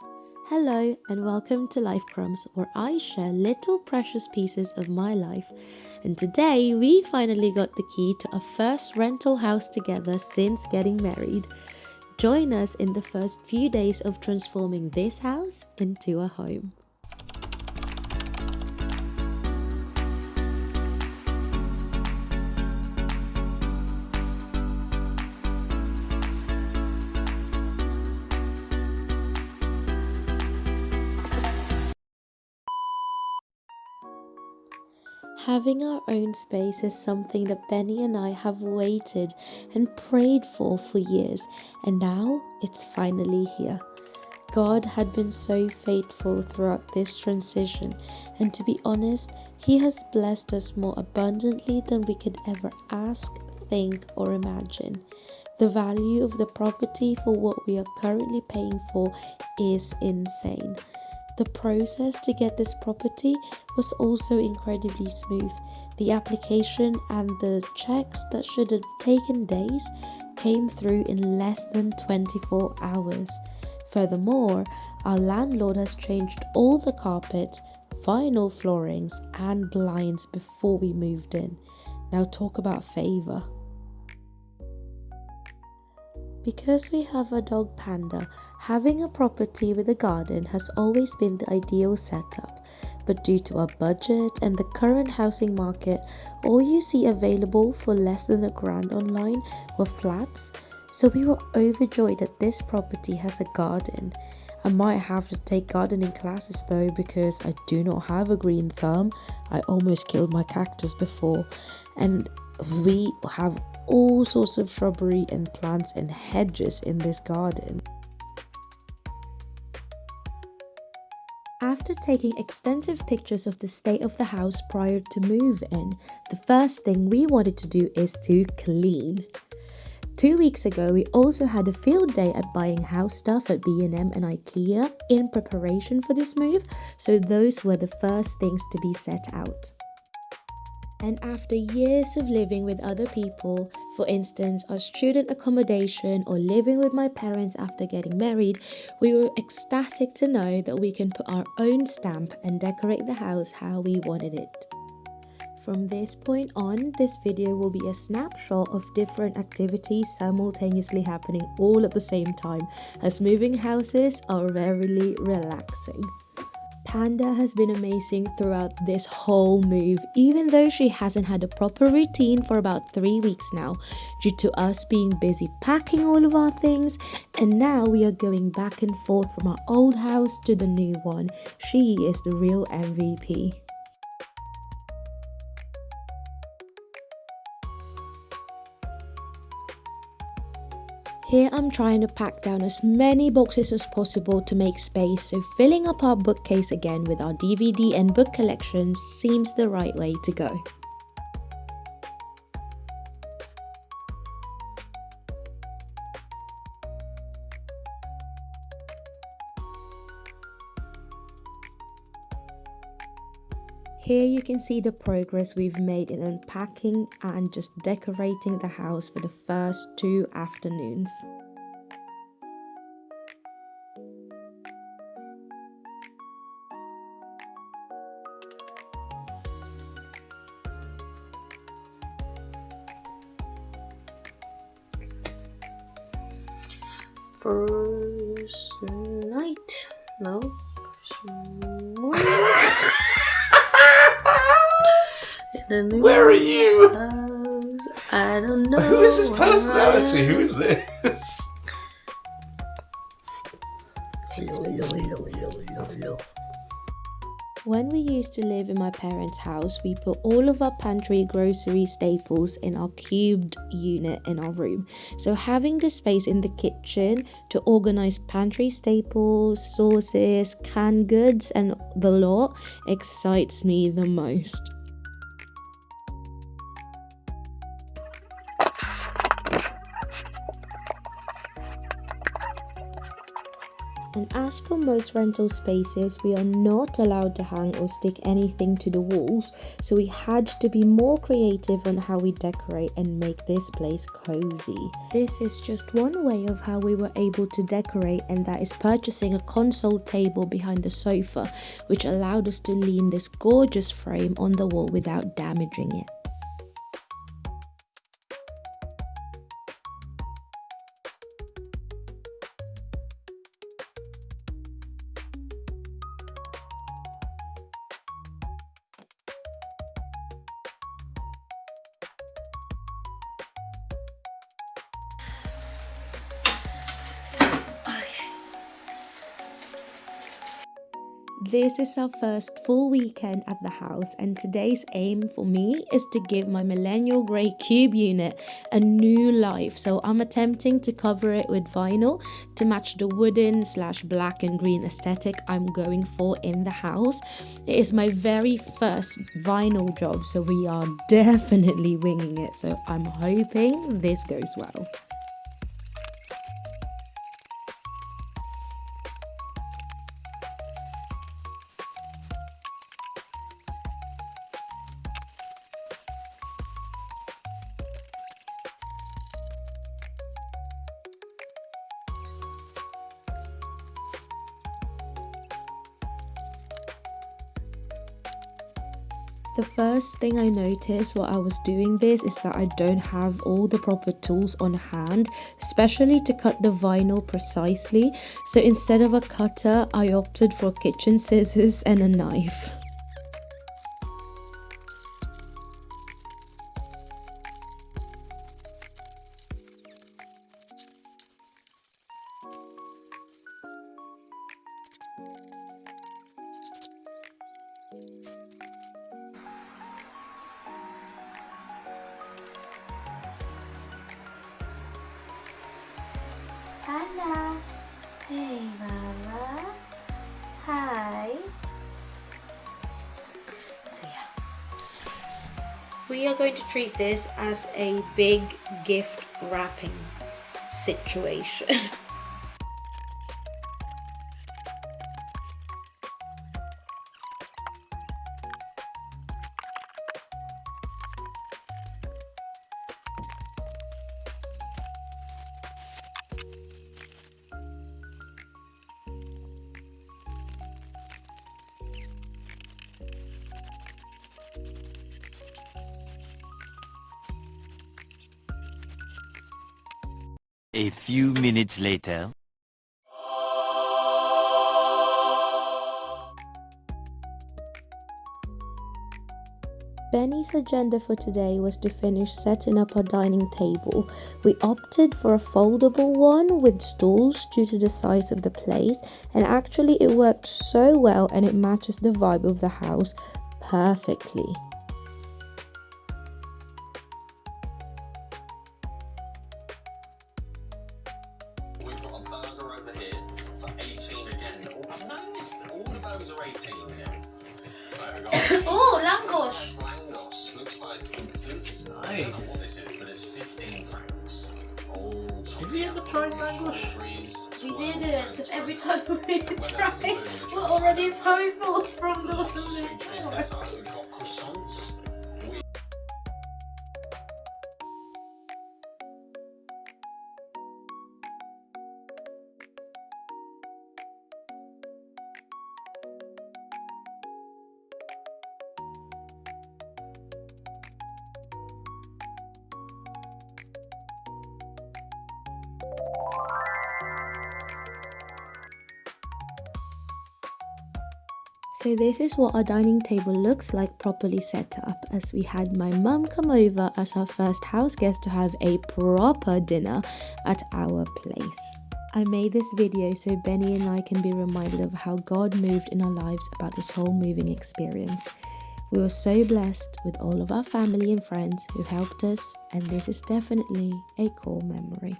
Hello and welcome to Life Crumbs, where I share little precious pieces of my life. And today we finally got the key to our first rental house together since getting married. Join us in the first few days of transforming this house into a home. Having our own space is something that Beni and I have waited and prayed for years, and now it's finally here. God had been so faithful throughout this transition, and to be honest, He has blessed us more abundantly than we could ever ask, think, or imagine. The value of the property for what we are currently paying for is insane. The process to get this property was also incredibly smooth. The application and the checks that should have taken days came through in less than 24 hours. Furthermore, our landlord has changed all the carpets, vinyl floorings, and blinds before we moved in. Now talk about favour. Because we have a dog Panda, having a property with a garden has always been the ideal setup. But due to our budget and the current housing market, all you see available for less than £1,000 online were flats. So we were overjoyed that this property has a garden. I might have to take gardening classes though, because I do not have a green thumb. I almost killed my cactus before. And we have all sorts of shrubbery and plants and hedges in this garden. After taking extensive pictures of the state of the house prior to move in, the first thing we wanted to do is to clean. 2 weeks ago, we also had a field day at buying house stuff at B&M and IKEA in preparation for this move, so those were the first things to be set out. And after years of living with other people, for instance, our student accommodation or living with my parents after getting married, we were ecstatic to know that we can put our own stamp and decorate the house how we wanted it. From this point on, this video will be a snapshot of different activities simultaneously happening all at the same time, as moving houses are very relaxing. Panda has been amazing throughout this whole move, even though she hasn't had a proper routine for about 3 weeks now, due to us being busy packing all of our things, and now we are going back and forth from our old house to the new one. She is the real MVP. Here I'm trying to pack down as many boxes as possible to make space, so filling up our bookcase again with our DVD and book collections seems the right way to go. Here you can see the progress we've made in unpacking and just decorating the house for the first 2 afternoons. First night? No. First morning. Where are you? House. I don't know. Who is this personality? Who is this? Hello. When we used to live in my parents' house, we put all of our pantry grocery staples in our cubed unit in our room. So having the space in the kitchen to organize pantry staples, sauces, canned goods, and the lot excites me the most. And as per most rental spaces, we are not allowed to hang or stick anything to the walls, so we had to be more creative on how we decorate and make this place cozy. This is just one way of how we were able to decorate, and that is purchasing a console table behind the sofa, which allowed us to lean this gorgeous frame on the wall without damaging it. This is our first full weekend at the house, and today's aim for me is to give my millennial grey cube unit a new life. So I'm attempting to cover it with vinyl to match the wooden / black and green aesthetic I'm going for in the house. It is my very first vinyl job, so we are definitely winging it. So I'm hoping this goes well. The first thing I noticed while I was doing this is that I don't have all the proper tools on hand, especially to cut the vinyl precisely. So instead of a cutter, I opted for kitchen scissors and a knife. Anna. Hey, Mama. Hi. So yeah, we are going to treat this as a big gift wrapping situation. A few minutes later. Benny's agenda for today was to finish setting up our dining table. We opted for a foldable one with stools due to the size of the place, and actually it worked so well and it matches the vibe of the house perfectly. We've got a burger over here for 18 again. I've noticed that all of those are 18 again. Right, we got Oh, langos! that's langos. Looks like pizzas. Nice. I don't know what this is, but it's 15 francs. Oh, Did we ever try langos? We didn't, because every time we try, we're already so full from the Lots of one sweet treats this side. We've got croissants. So this is what our dining table looks like properly set up, as we had my mum come over as our first house guest to have a proper dinner at our place. I made this video so Beni and I can be reminded of how God moved in our lives about this whole moving experience. We were so blessed with all of our family and friends who helped us, and this is definitely a core memory.